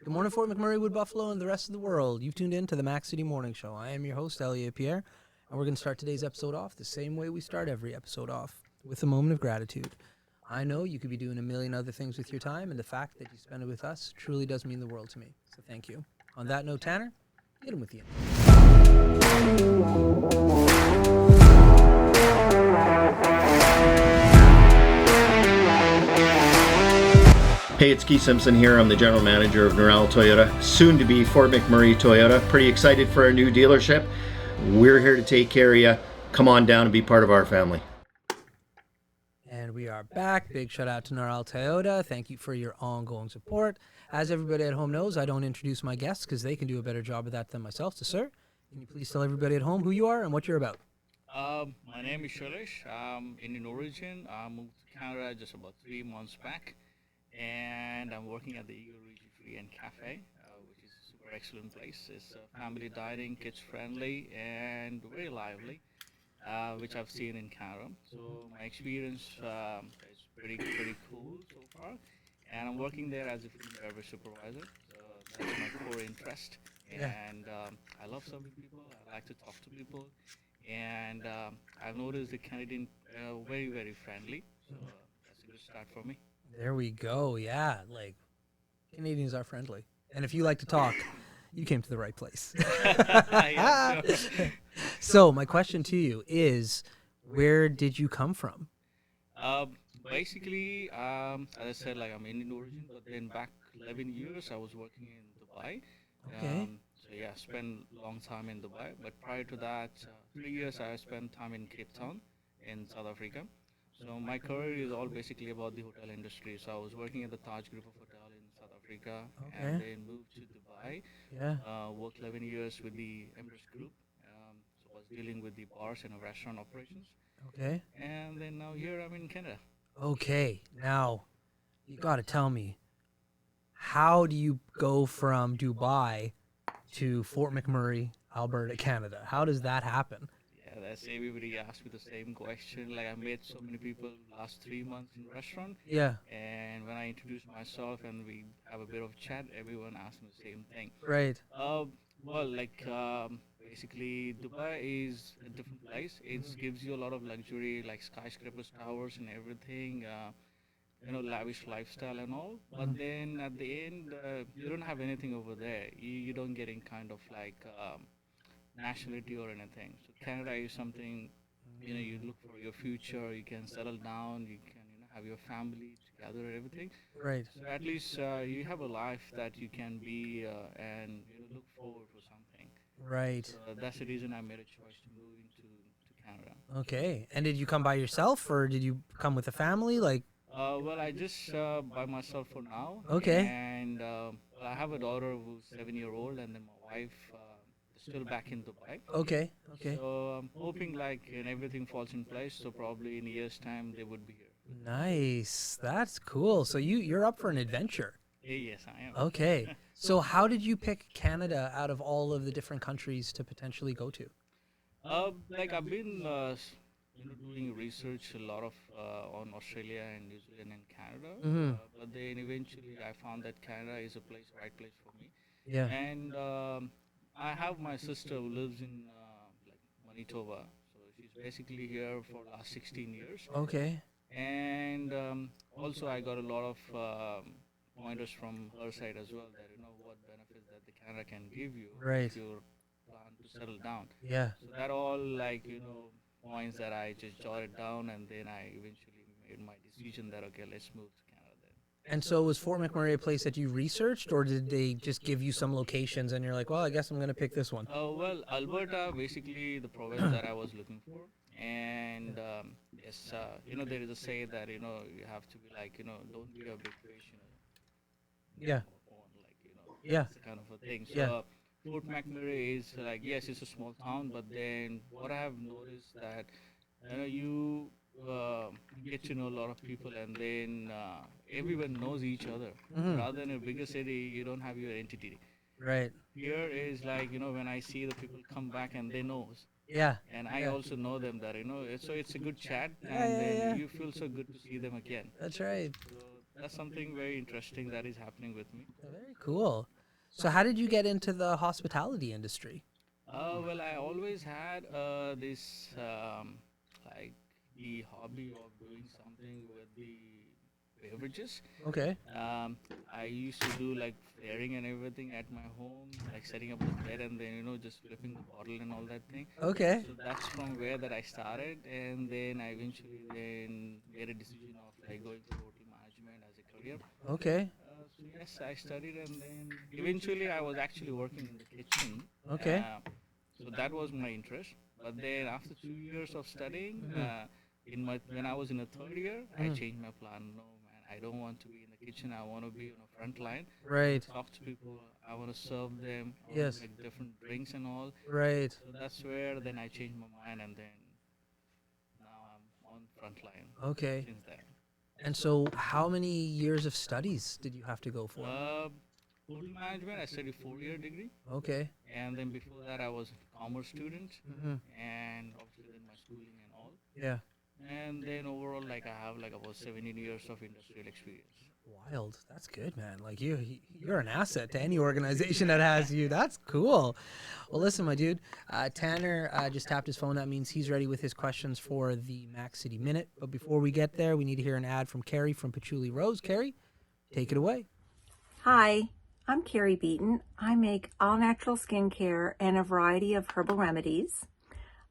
Good morning, Fort McMurray, Wood Buffalo, and the rest of the world. You've tuned in to the Mac City Morning Show. I am your host, Elliot Pierre, and we're going to start today's episode off the same way we start every episode off, with a moment of gratitude. I know you could be doing a million other things with your time, and the fact that you spend it with us truly does mean the world to me. So thank you. On that note, Tanner, hit him with the Hey, it's Keith Simpson here. I'm the general manager of Norel Toyota, soon to be Fort McMurray Toyota. Pretty excited for our new dealership. We're here to take care of you. Come on down and be part of our family. And we are back. Big shout out to Norel Toyota. Thank you for your ongoing support. As everybody at home knows, I don't introduce my guests because they can do a better job of that than myself. So, sir, can you please tell everybody at home who you are and what you're about? My name is Suresh. I'm Indian origin. I moved to Canada just about 3 months back, and I'm working at the Eagle Region Free and Cafe, which is a super excellent place. It's family dining, kids friendly, and very lively, which I've seen in Canada. So my experience is pretty cool so far, and I'm working there as a food and beverage supervisor. So that's my core interest, and I love serving people. I like to talk to people, and I've noticed the Canadian very friendly. So that's a good start for me. There we go. Yeah, like Canadians are friendly. And if you like to talk, you came to the right place. Yeah, sure. So, my question to you is, where did you come from? Basically, as I said, like I'm Indian origin, but then back 11 years I was working in Dubai. Okay. So yeah, spent a long time in Dubai. But prior to that, 3 years I spent time in Cape Town in South Africa. So my career is all basically about the hotel industry. So I was working at the Taj Group of Hotel in South Africa, and Okay. then moved to Dubai. Yeah. Worked 11 years with the Emirates Group. So I was dealing with the bars and restaurant operations. Okay. And then now here I'm in Canada. Okay. Now, you got to tell me, how do you go from Dubai to Fort McMurray, Alberta, Canada? How does that happen? Yeah, that's everybody asks me the same question. Like I met so many people last 3 months in restaurant, Yeah. and when I introduce myself and we have a bit of chat, everyone asks me the same thing. Right. Uh, basically Dubai is a different place. It gives you a lot of luxury, like skyscrapers, towers, and everything. Lavish lifestyle and all. But then at the end, you don't have anything over there. You don't get in kind of like nationality or anything. So Canada is something, you look for your future, you can settle down, you can, have your family together and everything. Right. So at least you have a life that you can be and look forward for something. Right. So that's the reason I made a choice to move to Canada. Okay. And did you come by yourself or did you come with a family? Like, Well, I just by myself for now. okay. And well, I have a daughter who's 7 year old, and then my wife is still back in Dubai. Okay. Okay. So I'm hoping like everything falls in place. So probably in a year's time they would be here. Nice. That's cool. So you're up for an adventure. Yes, I am. Okay. So how did you pick Canada out of all of the different countries to potentially go to? Like I've been doing research a lot of on Australia and New Zealand and Canada, Mhm. but then eventually I found that Canada is a right place for me. Yeah. And I have my sister who lives in like Manitoba, so she's basically here for last 16 years. Okay. And also I got a lot of pointers from her side as well, that what benefits that the Canada can give you Right. if you plan to settle down. Yeah. So that all like points that I just jotted down, and then I eventually made my decision that okay, let's move to Canada then. And so was Fort McMurray a place that you researched, or did they just give you some locations and you're like, well, I guess I'm going to pick this one? Well, Alberta, basically the province that I was looking for, and yes, there is a say that you have to be like don't be a big fish, Yeah. on like Yeah. that's the kind of a thing. So Yeah. Fort McMurray is like, yes, it's a small town, but then what I have noticed that you get to know a lot of people, and then everyone knows each other. Mhm. Rather than a bigger city, you don't have your entity. Right. Here is like when I see the people come back and they know, Yeah. and I Yeah. also know them, that so it's a good chat, Yeah, and yeah, then yeah. you feel so good to see them again. That's right. So that's something very interesting that is happening with me. Very cool. So how did you get into the hospitality industry? Well, I always had this like the hobby of doing something with the beverages. Okay. I used to do like flaring and everything at my home, like setting up the bed and then just flipping the bottle and all that thing. Okay. So that's from where that I started, and then I eventually then made a decision of like going for hotel management as a career. Okay. So yes, I studied, and then eventually I was actually working in the kitchen. Okay. So that was my interest. But then after 2 years of studying, in my when I was in the third year, I changed my plan. No, man, I don't want to be in the kitchen. I want to be on the front line. Right. Talk to people. I want to serve them. I want Yes. to make different drinks and all. Right. So that's where then I changed my mind, and then now I'm on front line Okay. since then. And so how many years of studies did you have to go for? Hotel management, I studied 4 year degree, Okay. and then before that I was a commerce student, Mm-hmm. and obviously then my schooling and all. Yeah. And then overall, like I have like about 17 years of industrial experience. Wild. That's good, man. Like you're an asset to any organization that has you. That's cool. Well, listen, my dude. Tanner just tapped his phone. That means he's ready with his questions for the Mac City Minute. But before we get there, we need to hear an ad from Carrie from Patchouli Rose. Carrie, take it away. Hi, I'm Carrie Beaton. I make all natural skincare and a variety of herbal remedies.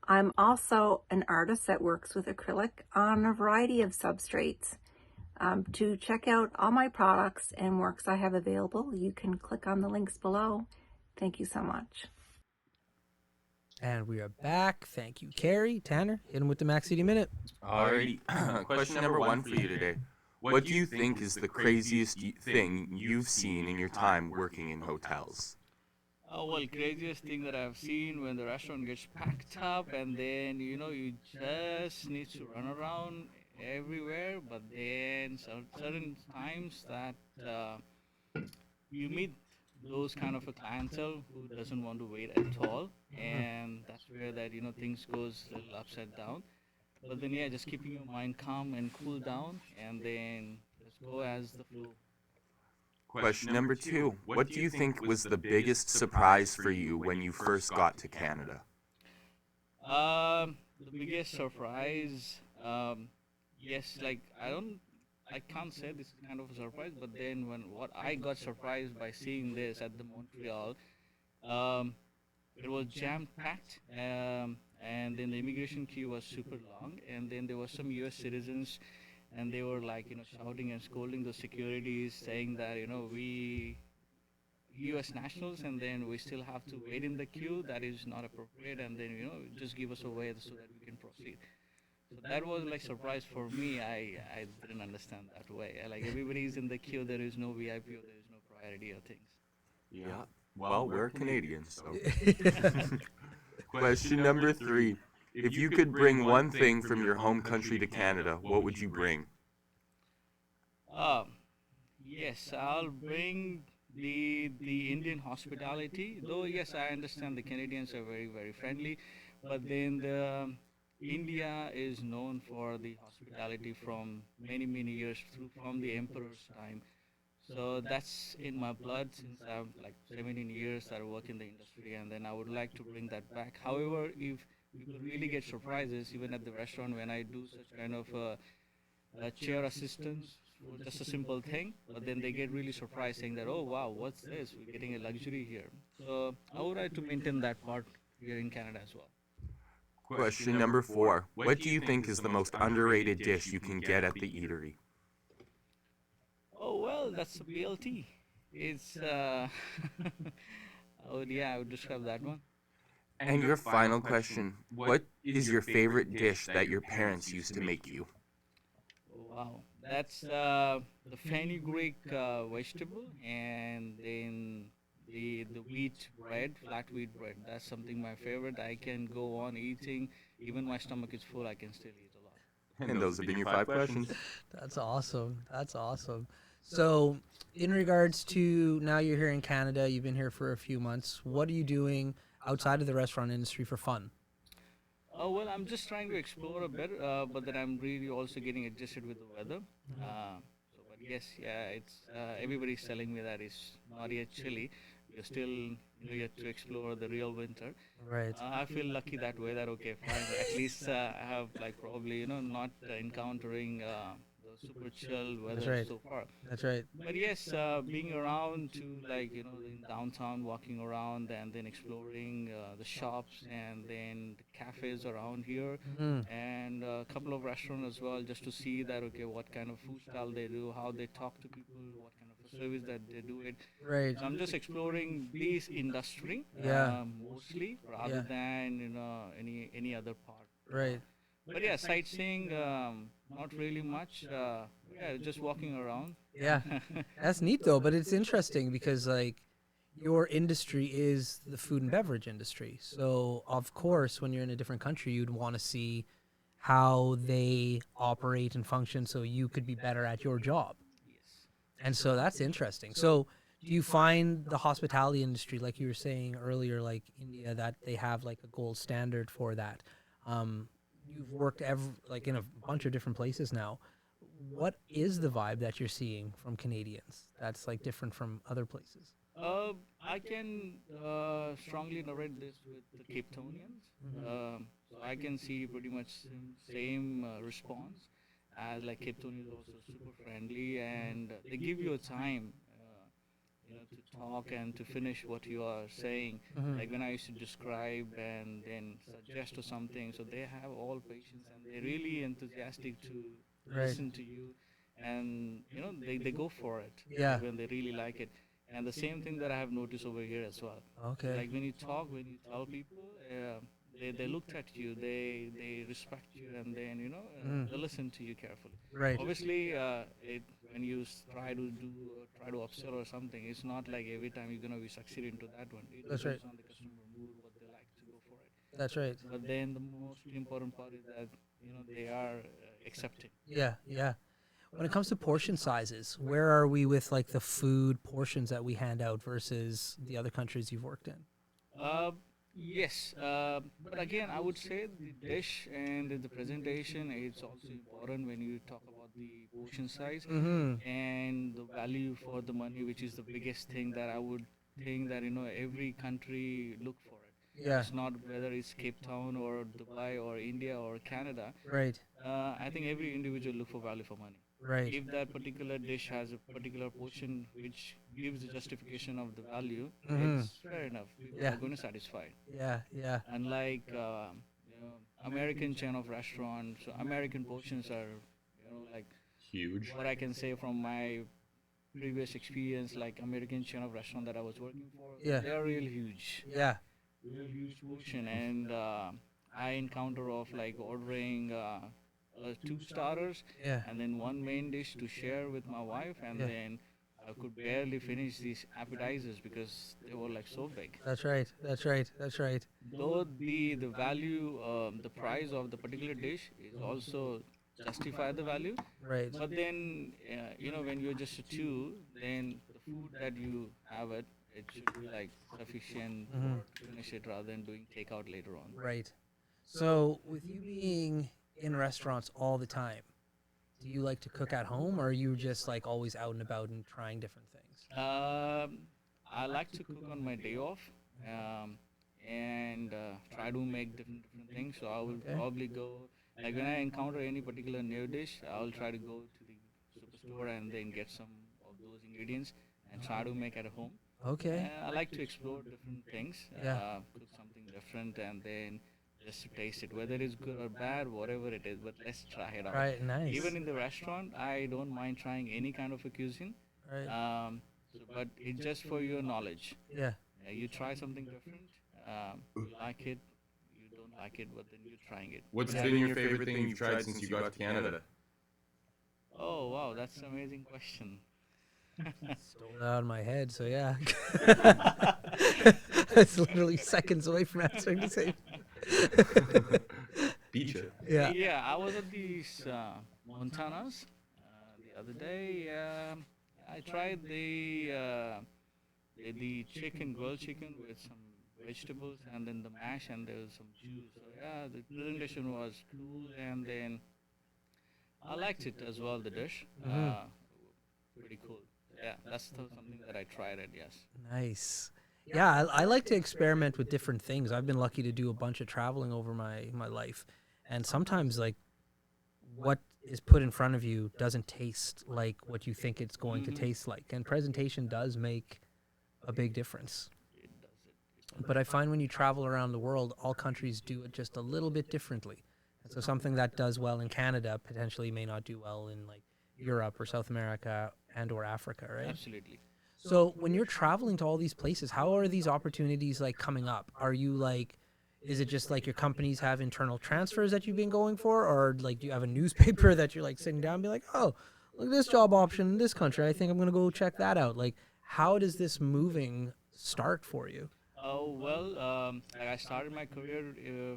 I'm also an artist that works with acrylic on a variety of substrates. To check out all my products and works I have available, you can click on the links below. Thank you so much. And we are back. Thank you, Carrie. Tanner, hit him with the Mac City Minute. Alrighty. Question number one for you today. What do you think is the craziest thing you've seen in your time working in hotels? Oh well, craziest thing that I've seen when the restaurant gets packed up, and then you just need to run around everywhere. But then certain times that you meet those kind of a clientele who doesn't want to wait at all, and that's where that things goes a little upside down. But then yeah, just keeping your mind calm and cool down, and then just go as the flow. Question number two. What do you think was the biggest surprise for you when you first got to Canada? The biggest surprise, yes, like I can't say this is kind of a surprise, but then what I got surprised by seeing this at the Montreal, um, it was jam packed, and then the immigration queue was super long, and then there were some U.S. citizens, and they were like shouting and scolding the securities, saying that we U.S. nationals, and then we still have to wait in the queue. That is not appropriate, and then just give us a way so that we can proceed. So that was like surprise for me. I didn't understand that way. Like everybody's in the queue. There is no VIP or there is no priority or things. Yeah. Well, we're Canadians, so. Question number three. If you could bring one thing from your home country to Canada, what would you bring? Yes, I'll bring the Indian hospitality. Though yes, I understand the Canadians are very very friendly, but then the India is known for the hospitality from many years through from the emperor's time. So that's in my blood since I'm like 17 years that I work in the industry, and then I would like to bring that back. However, if people really get surprises, even at the restaurant when I do such kind of chair assistance, for just a simple thing, but then they get really surprised saying that, oh wow, what's this? We're getting a luxury here. So I would like to maintain that part here in Canada as well. Question number four. What do you think is the most underrated dish you can get at the eatery? Oh well, that's a BLT. It's oh yeah, I would describe that one. And your final question. What is your favorite dish that your parents used to make you? Oh, wow, that's the fenugreek vegetable, and then the wheat bread, flat wheat bread. That's something my favorite. I can go on eating, even my stomach is full. I can still eat a lot. And those have been your 5 questions. That's awesome. That's awesome. So, in regards to now you're here in Canada, you've been here for a few months. What are you doing outside of the restaurant industry for fun? Oh well, I'm just trying to explore a bit, but then I'm really also getting adjusted with the weather. So, but yes, yeah, it's everybody's telling me that it's not yet chilly. You're still, yet to explore the real winter. Right. I feel lucky that way. That okay, fine. At least I have like probably not encountering the super chill That's weather right. so far. That's right. But yes, being around to like in downtown, walking around and then exploring the shops and then the cafes around here, Mm. and a couple of restaurants as well, just to see that okay, what kind of food style they do, how they talk to people, what kind of a service that they do it. Right. So I'm just exploring this industry Yeah. mostly, rather Yeah. than any other part. Right. But yeah, sightseeing, not really much. Yeah, just walking around. Yeah. That's neat though, but it's interesting because like your industry is the food and beverage industry. So of course, when you're in a different country, you'd want to see how they operate and function so you could be better at your job. Yes. And so that's interesting. So do you find the hospitality industry, like you were saying earlier, like India, that they have like a gold standard for that? You've worked like in a bunch of different places now. What is the vibe that you're seeing from Canadians that's like different from other places? I can strongly narrate this with the Cape Townians. So I can see pretty much same response as like Cape Townians also super friendly, and they give you a time. To talk and to finish what you are saying. Like when I used to describe and then suggest or something, so they have all patience and they're really enthusiastic to Right. listen to you, and they go for it Yeah. when they really like it. And the same thing that I have noticed over here as well. Okay. Like when you talk, when you tell people, they looked at you, they respect you, and then they listen to you carefully. Right. Obviously, when you try to upsell or something, it's not like every time you're gonna be succeeding to that one. It That's right. depends on the customer mood, what they like to go for it. That's right. But then the most important part is that they are accepting. Yeah. Yeah. When it comes to portion sizes, where are we with like the food portions that we hand out versus the other countries you've worked in? Yes, but again, I would say the dish and the presentation is also important when you talk about the portion size Mm-hmm. and the value for the money, which is the biggest thing that I would think that every country look for it. Yeah. It's not whether it's Cape Town or Dubai or India or Canada. Right. I think every individual look for value for money. Right. If that particular dish has a particular portion which gives the justification of the value, Mhm. it's fair enough. People Yeah. are going to satisfy. Yeah. Yeah. Unlike American chain of restaurants, so American portions are like Huge. what I can say from my previous experience, like American chain of restaurant that I was working for, Yeah. they're real huge, Yeah. real huge portion, and I encounter of like ordering two starters Yeah. and then one main dish to share with my wife, and Yeah. then I could barely finish these appetizers because they were like so big. That's right. That's right. That's right. Though the value, the price of the particular dish is also justify the value, Right. but then when you're just a two, then the food that you have it should be like sufficient to finish it rather than doing takeout later on. Right. So, with you being in restaurants all the time, do you like to cook at home, or are you just like always out and about and trying different things? I like to cook on my day off, and try to make different things. So I will Okay. probably go, like when I encounter any particular new dish, I will try to go to the superstore and then get some of those ingredients and try to make at home. Okay. I like to explore different things, Yeah. cook something different, and then just to taste it, whether it's good or bad, whatever it is. But let's try it out. Right. Nice. Even in the restaurant, I don't mind trying any kind of a cuisine. Right. But it's just for your knowledge. Yeah. You try something different, you like it, you don't like it, but then you're trying it. What's been your favorite thing you've tried since you got to Canada? Oh wow, that's an amazing question. Stole it out of my head. So yeah. It's literally seconds away from answering the same. Beat ya. Yeah. Yeah, I was at these Montanas the other day. I tried the chicken, grilled chicken with some vegetables and then the mash and there was some juice. So yeah, the presentation was cool, and then I liked it as well, the dish. pretty cool. Yeah, that's something that I tried it. Yes. Nice. Yeah, I like to experiment with different things. I've been lucky to do a bunch of traveling over my life, and sometimes like what is put in front of you doesn't taste like what you think it's going to taste like, and presentation does make a big difference. It does it. But I find when you travel around the world, all countries do it just a little bit differently. And so something that does well in Canada potentially may not do well in like Europe or South America and or Africa, right? Absolutely. So when you're traveling to all these places, how are these opportunities like coming up? Are you like, is it just like your companies have internal transfers that you've been going for, or like do you have a newspaper that you're like sitting down and be like, oh, look at this job option in this country, I think I'm gonna go check that out. Like, how does this moving start for you? Oh well, like I started my career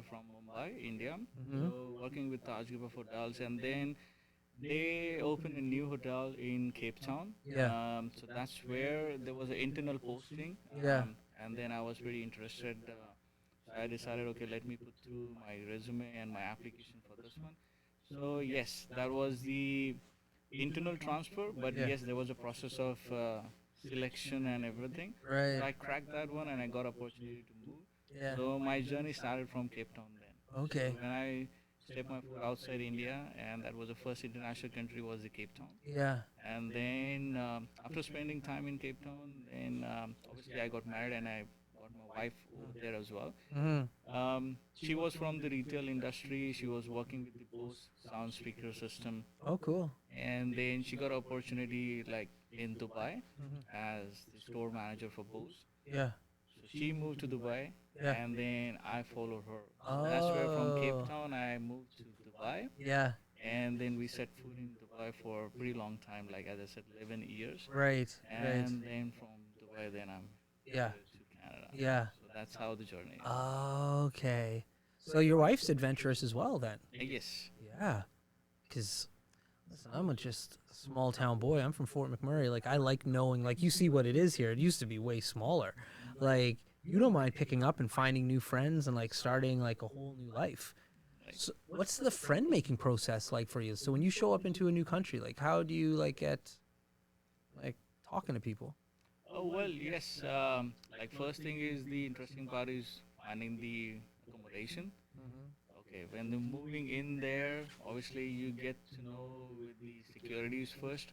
from Mumbai, India, Mm-hmm. so working with Taj Group of hotels, and then they opened a new hotel in Cape Town. Yeah. So that's where there was an internal posting, Yeah. and then I was pretty interested. So I decided, okay, let me put through my resume and my application for this one. So yes, that was the internal transfer, but Yeah. yes, there was a process of selection and everything. Right. So I cracked that one, and I got opportunity to move. Yeah. So my journey started from Cape Town then. Okay. So when I stepped my foot outside India, and that was the first international country was the Cape Town. Yeah. And then after spending time in Cape Town, then obviously I got married and I got my wife over there as well. Mm-hmm. She was from the retail industry. She was working with the Bose sound speaker system, Oh, cool. and then she got opportunity like in Dubai Mm-hmm. as the store manager for Bose. Yeah. So she moved to Dubai, Yeah. and then I followed her. So that's where from Oh. Cape Town I moved to Dubai, Yeah. and then we set foot in Dubai for a pretty long time, like as I said, 11 years. Right. And Right. then from Dubai, then I'm Yeah. here to Canada. Yeah. So that's how the journey is. Okay. So your wife's adventurous as well, then. Yes. Yeah. Because, listen, I'm just a small town boy. I'm from Fort McMurray. Like, I like knowing, like, you see what it is here. It used to be way smaller. Like, you don't mind picking up and finding new friends and, like, starting, like, a whole new life. So what's the friend making process like for you? So when you show up into a new country, like, how do you, like, get, like, talking to people? Oh well, yes. Like first thing is the interesting part is finding the accommodation. Okay, when they're moving in there, obviously you get to know with the securities first,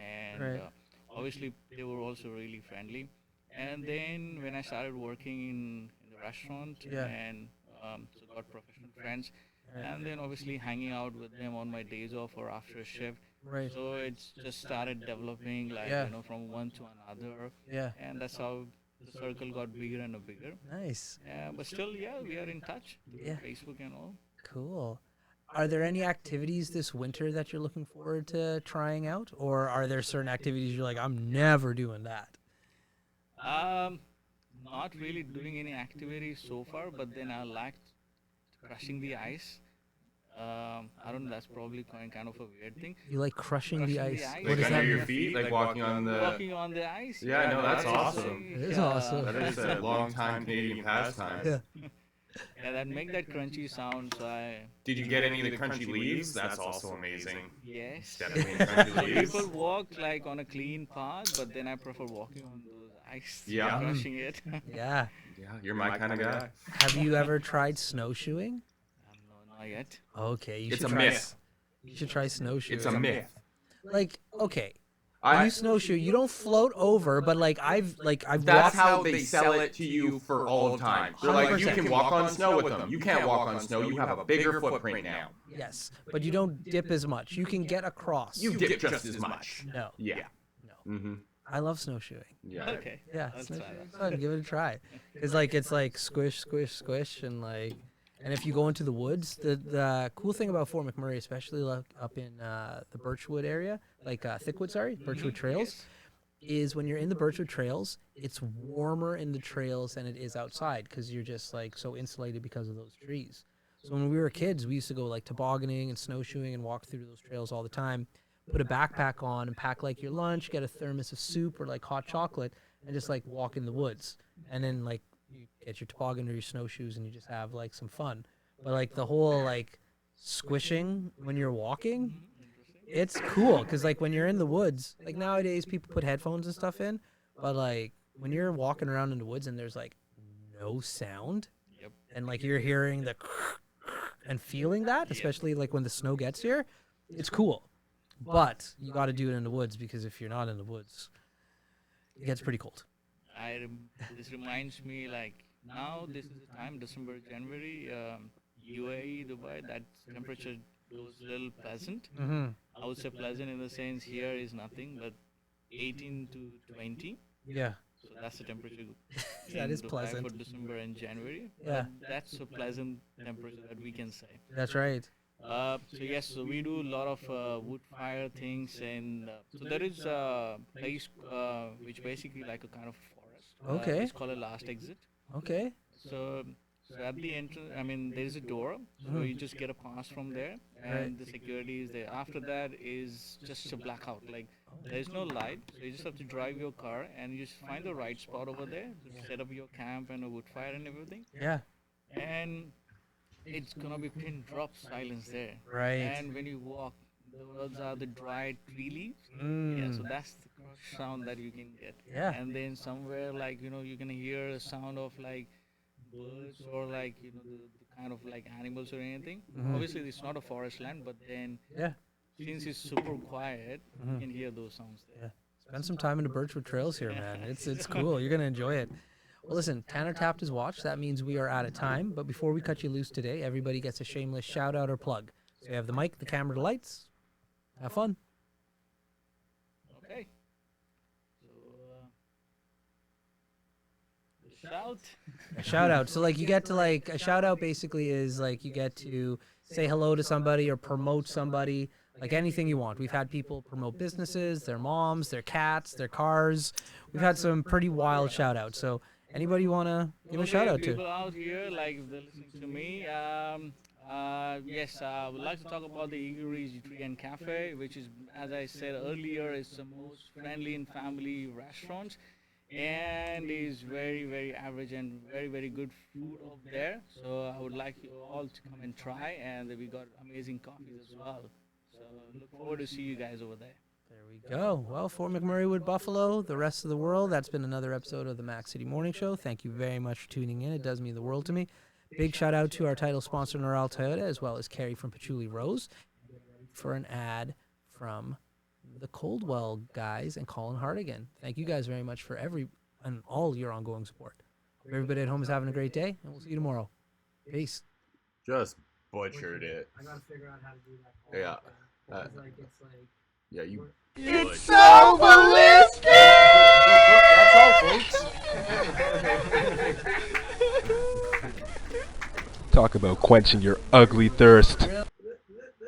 and Right. obviously they were also really friendly. And then when I started working in the restaurant, Yeah. and so got professional friends, Right. and then obviously hanging out with them on my days off or after a shift. Right. So it's just started developing, like Yeah. from one to another, Yeah. and that's how the circle got bigger and bigger. Nice. But still, yeah, we are in touch through Yeah. Facebook and all. Cool. Are there any activities this winter that you're looking forward to trying out? Or are there certain activities you're like, I'm never doing that? Not really doing any activity so far, but then I liked crushing the ice. I don't know, that's probably kind of a weird thing. You like crushing the Crushing the ice? ice. What Like does under that your mean? feet, like walking on the. Walking on the ice. Yeah, no, that's is awesome. It is awesome. That is a long time Canadian pastime. Yeah. Yeah, that make that crunchy sound. So Did you get any of the crunchy leaves? That's also amazing. yes. Instead of being crunchy leaves. People walk like on a clean path, but then I prefer walking on those ice. Yeah. Crushing it. Yeah. Yeah, you're my kind of guy. Have you ever tried snowshoeing? No, not yet. Okay, you It's should a try. myth. You should try snowshoeing. It's a myth. Like, okay, when you snowshoe, you don't float over, but I've That's walked. how they sell it to you for all time. They're like, you 100%. can walk on snow with them. You can't walk on snow. You have a bigger footprint now. Yes, but you don't dip as much. You can get across. You dip just as much. No, Yeah. no. Mm-hmm. I love snowshoeing. Yeah. Okay. Yeah, Let's snowshoeing's try that. fun. Give it a try. It's like squish, squish, squish, and if you go into the woods, the cool thing about Fort McMurray, especially up in the Birchwood area, Thickwood, Birchwood Trails, is when you're in the Birchwood Trails, it's warmer in the trails than it is outside because you're just so insulated because of those trees. So when we were kids, we used to go tobogganing and snowshoeing and walk through those trails all the time. Put a backpack on and pack your lunch, get a thermos of soup or hot chocolate, and just walk in the woods. And then you get your toboggan or your snowshoes and you just have some fun. But the whole squishing when you're walking, it's cool because like when you're in the woods, like nowadays people put headphones and stuff in, but like when you're walking around in the woods and there's like no sound, Yep. and like you're hearing the and feeling that, especially like when the snow gets here, it's cool. But you got to do it in the woods because if you're not in the woods, it gets pretty cold. This reminds me like now this is the time December January UAE Dubai that temperature goes a little pleasant. Mm-hmm. I would say pleasant in the sense here is nothing but 18 to 20. Yeah. So that's the temperature That in is Dubai pleasant. for December and January. Yeah. But that's a pleasant temperature that we can say. That's right. So yes, so we do a lot of wood fire things, and so there is a place which basically like a kind of forest. Okay. It's called a last exit. Okay. So at the entrance, I mean, there is a door, so you just get a pass from there, and the security is there. After that is just a blackout, like there is no light, so you just have to drive your car and you just find the right spot over there to set up your camp and a wood fire and everything, Yeah. and it's gonna be pin drop silence there. Right. And when you walk, those are the dried tree leaves. Yeah, Mm. so that's the crush sound that you can get. Yeah. And then somewhere like you can hear a sound of like birds or like the kind of like animals or anything. Obviously it's not a forest land, but then Yeah. since it's super quiet, you can hear those sounds there. Yeah. Spend some time in the Birchwood Trails here, man. It's cool. You're gonna enjoy it. Well, listen, Tanner tapped his watch. That means we are out of time. But before we cut you loose today, everybody gets a shameless shout out or plug. So you have the mic, the camera, the lights. Have fun. Okay. So the shout. A shout out. So like you get to like a shout out basically is like you get to say hello to somebody or promote somebody, like anything you want. We've had people promote businesses, their moms, their cats, their cars. We've had some pretty wild shout outs. So anybody you want to give a shout out to? People out here, like if they're listening to me, yes, I would like to talk about the Eagle Tree and Cafe, which is, as I said earlier, is the most friendly and family restaurant, and is very, very average and very, very good food up there. So I would like you all to come and try, and we got amazing coffees as well. So look forward to see you guys over there. There we go. Well, Fort McMurray Wood Buffalo, the rest of the world, that's been another episode of the Mac City Morning Show. Thank you very much for tuning in. It does mean the world to me. Big shout out to our title sponsor, Noral Toyota, as well as Carrie from Patchouli Rose, for an ad from the Coldwell guys and Colin Hardigan. Thank you guys very much for all your ongoing support. Hope everybody at home is having a great day, and we'll see you tomorrow. Peace. Just butchered it. I gotta figure out how to do that. Yeah. It's like Yeah, you. It's so ballistic! That's all, folks. Talk about quenching your ugly thirst.